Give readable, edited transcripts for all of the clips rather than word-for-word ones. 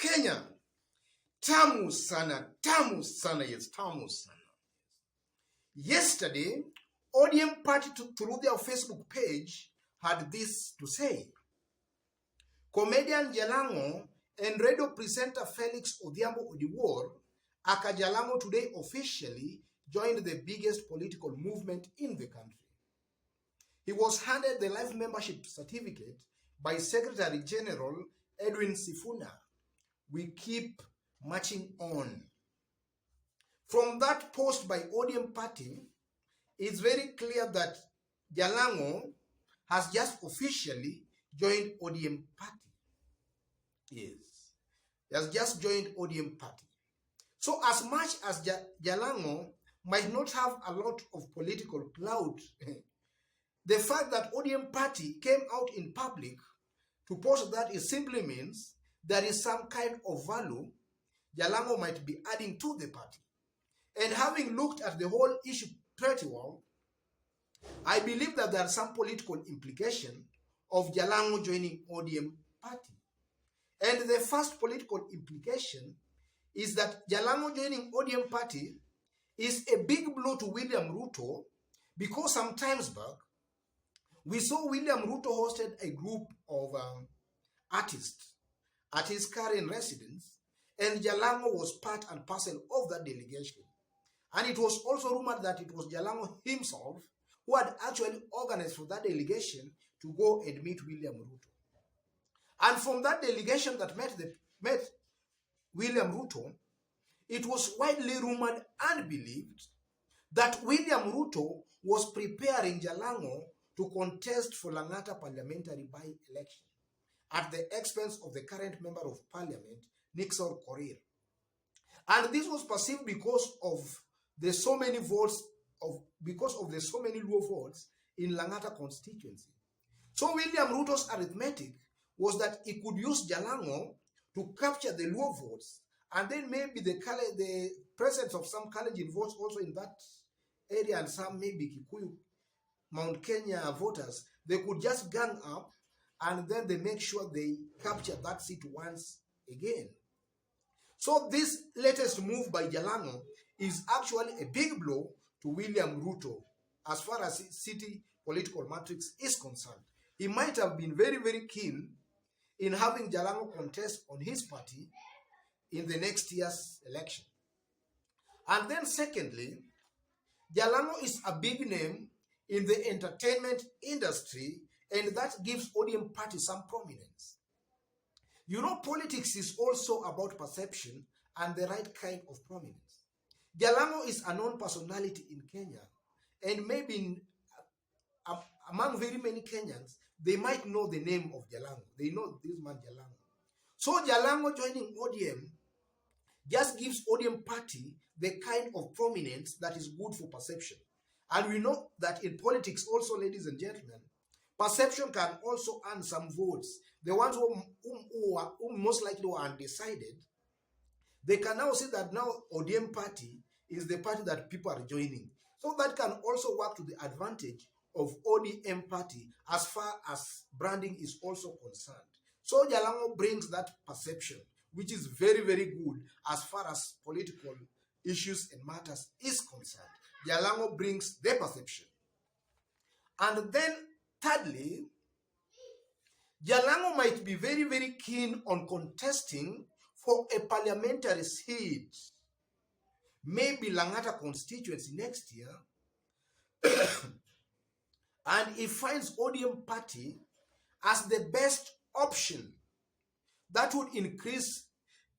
Kenya, tamu sana, yes, tamu sana. Yesterday, ODM party through their Facebook page had this to say. Comedian Jalang'o and radio presenter Felix Odhiambo Odiwuor, aka Jalang'o, today officially joined the biggest political movement in the country. He was handed the life membership certificate by Secretary General Edwin Sifuna. We keep marching on. From that post by ODM party, it's very clear that Jalang'o has just officially joined ODM party. Yes, he has just joined ODM party. So as much as Jalang'o might not have a lot of political clout, the fact that ODM party came out in public to post that, it simply means there is some kind of value Jalang'o might be adding to the party. And having looked at the whole issue pretty well, I believe that there are some political implication of Jalang'o joining ODM party. And the first political implication is that Jalang'o joining ODM party is a big blow to William Ruto, because some times back, we saw William Ruto hosted a group of artists at his current residence, and Jalang'o was part and parcel of that delegation. And it was also rumored that it was Jalang'o himself who had actually organized for that delegation to go and meet William Ruto. And from that delegation that met William Ruto, it was widely rumored and believed that William Ruto was preparing Jalang'o to contest for Lang'ata parliamentary by-election at the expense of the current member of parliament, Nixon Korir. And this was perceived because of the so many votes Luo votes in Lang'ata constituency. So William Ruto's arithmetic was that he could use Jalang'o to capture the Luo votes, and then maybe the presence of some Kalenjin votes also in that area, and some maybe Kikuyu, Mount Kenya voters, they could just gang up and then they make sure they capture that seat once again. So this latest move by Jalang'o is actually a big blow to William Ruto as far as city political matrix is concerned. He might have been very, very keen in having Jalang'o contest on his party in the next year's election. And then secondly, Jalang'o is a big name in the entertainment industry, and that gives ODM party some prominence. You know, politics is also about perception and the right kind of prominence. Jalang'o is a known personality in Kenya, and maybe among very many Kenyans, they might know the name of Jalang'o. They know this man Jalang'o. So Jalang'o joining ODM just gives ODM party the kind of prominence that is good for perception. And we know that in politics also, ladies and gentlemen, perception can also earn some votes. The ones who most likely were undecided, they can now see that now ODM party is the party that people are joining. So that can also work to the advantage of ODM party as far as branding is also concerned. So Jalang'o brings that perception, which is very, very good as far as political issues and matters is concerned. Jalang'o brings the perception. And then thirdly, Jalang'o might be very, very keen on contesting for a parliamentary seat, maybe Lang'ata constituency next year, and he finds ODM party as the best option. That would increase,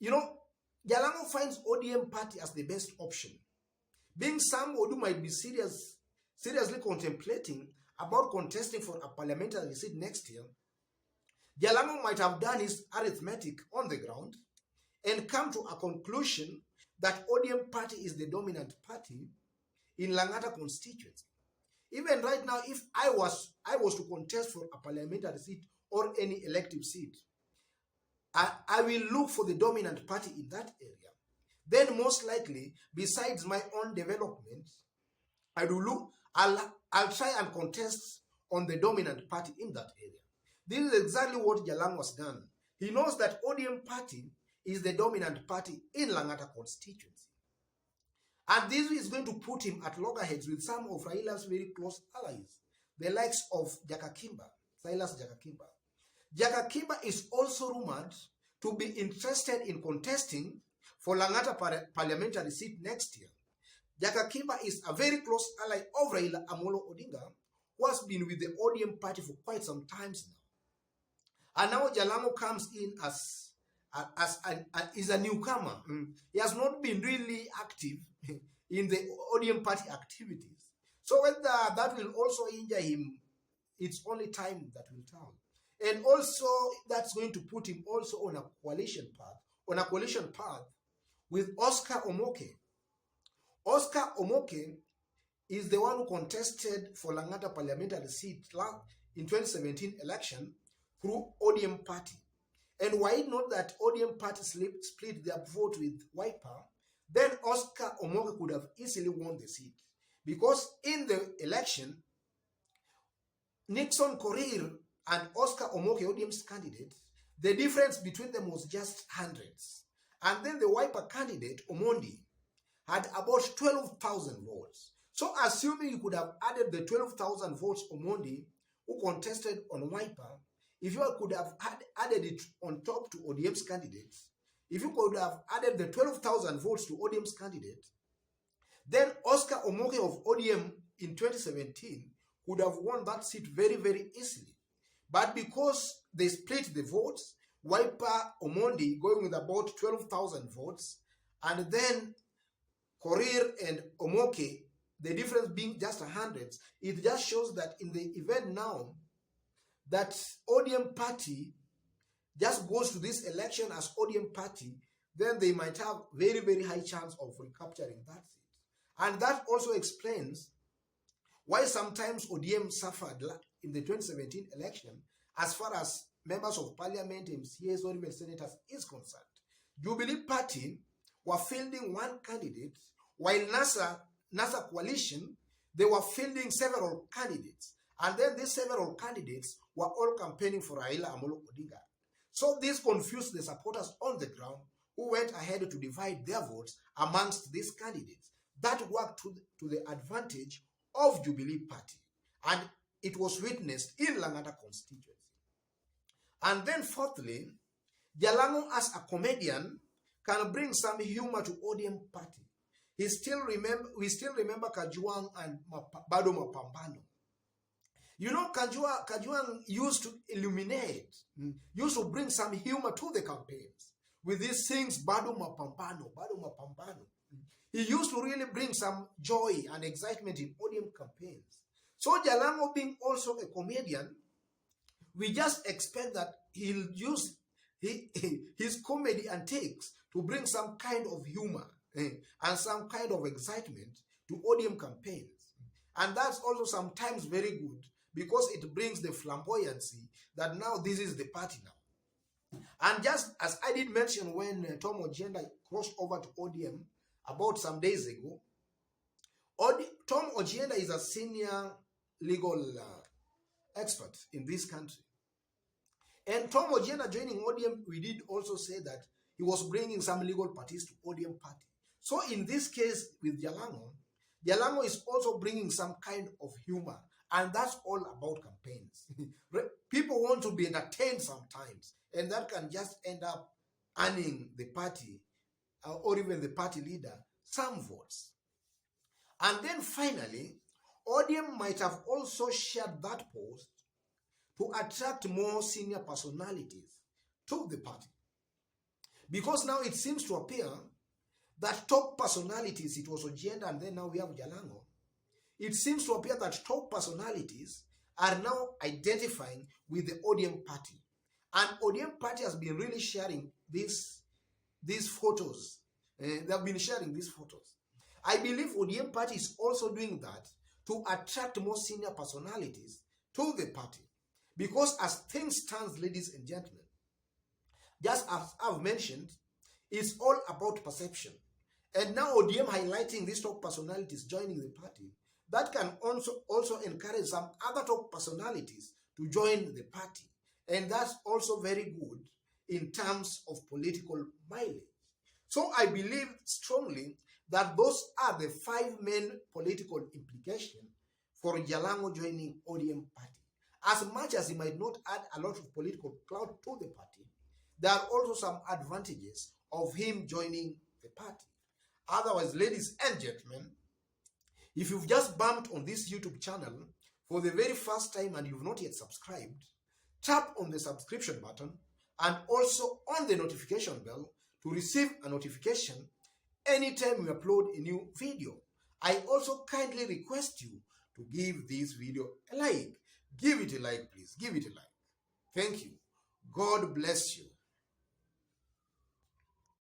Jalang'o finds ODM party as the best option. Being somebody who might be seriously contemplating about contesting for a parliamentary seat next year, Jalang'o might have done his arithmetic on the ground and come to a conclusion that ODM party is the dominant party in Lang'ata constituency. Even right now, if I was to contest for a parliamentary seat or any elective seat, I will look for the dominant party in that area. Then most likely, besides my own development, I'll try and contest on the dominant party in that area. This is exactly what Jalang'o has done. He knows that ODM party is the dominant party in Lang'ata constituency. And this is going to put him at loggerheads with some of Raila's very close allies, the likes of Jakakimba, Silas Jakakimba. Jakakimba is also rumored to be interested in contesting for Lang'ata parliamentary seat next year. Jakakimba is a very close ally of Raila Amolo Odinga, who has been with the ODM party for quite some times now. And now Jalang'o comes in as a newcomer. He has not been really active in the ODM party activities. So whether that will also injure him, it's only time that will tell. And also, that's going to put him also on a coalition path with Oscar Omoke. Oscar Omoke is the one who contested for Lang'ata parliamentary seat in 2017 election through ODM party. And were it not that ODM party split their vote with Wiper, then Oscar Omoke could have easily won the seat. Because in the election, Nixon Korir and Oscar Omoke, ODM's candidate, the difference between them was just hundreds. And then the Wiper candidate, Omondi, had about 12,000 votes. So assuming you could have added the 12,000 votes Omondi, who contested on Wiper, if you could have added it on top to ODM's candidates, if you could have added the 12,000 votes to ODM's candidate, then Oscar Omoke of ODM in 2017 could have won that seat very, very easily. But because they split the votes, Wiper Omondi going with about 12,000 votes, and then Korir and Omoke, the difference being just hundreds, it just shows that in the event now that ODM party just goes to this election as ODM party, then they might have very, very high chance of recapturing that seat. And that also explains why sometimes ODM suffered in the 2017 election as far as members of parliament, MCAs, or even senators is concerned. Jubilee Party were fielding one candidate, while NASA coalition, they were fielding several candidates. And then these several candidates were all campaigning for Raila Amolo Odinga. So this confused the supporters on the ground, who went ahead to divide their votes amongst these candidates. That worked to the advantage of Jubilee Party. And it was witnessed in Lang'ata constituency. And then fourthly, Jalang'o as a comedian can bring some humor to ODM party. We still remember Kajwang and Bado Mapambano. You know, Kajwang used to illuminate, used to bring some humor to the campaigns with these things, Bado Mapambano. He used to really bring some joy and excitement in ODM campaigns. So Jalang'o being also a comedian, we just expect that he'll use his comedy antics to bring some kind of humor and some kind of excitement to ODM campaigns. And that's also sometimes very good because it brings the flamboyancy that now this is the party now. And just as I did mention when Tom Ojienda crossed over to ODM about some days ago, Tom Ojienda is a senior legal expert in this country. And Tom Ojienda joining ODM, we did also say that he was bringing some legal parties to ODM party. So in this case with Jalang'o is also bringing some kind of humor. And that's all about campaigns. People want to be entertained sometimes. And that can just end up earning the party or even the party leader some votes. And then finally, ODM might have also shared that post to attract more senior personalities to the party. Because now it seems to appear that top personalities, it was Ojienda and then now we have Jalang'o, it seems to appear that top personalities are now identifying with the ODM party. And ODM party has been really sharing these photos. They have been sharing these photos. I believe ODM party is also doing that to attract more senior personalities to the party. Because as things stand, ladies and gentlemen, just as I've mentioned, it's all about perception. And now ODM highlighting these top personalities joining the party, that can also encourage some other top personalities to join the party. And that's also very good in terms of political mileage. So I believe strongly that those are the 5 main political implications for Jalang'o joining ODM party. As much as he might not add a lot of political clout to the party, there are also some advantages of him joining the party. Otherwise, ladies and gentlemen, if you've just bumped on this YouTube channel for the very first time and you've not yet subscribed, tap on the subscription button and also on the notification bell to receive a notification anytime we upload a new video. I also kindly request you to give this video a like. Give it a like, please. Give it a like. Thank you. God bless you.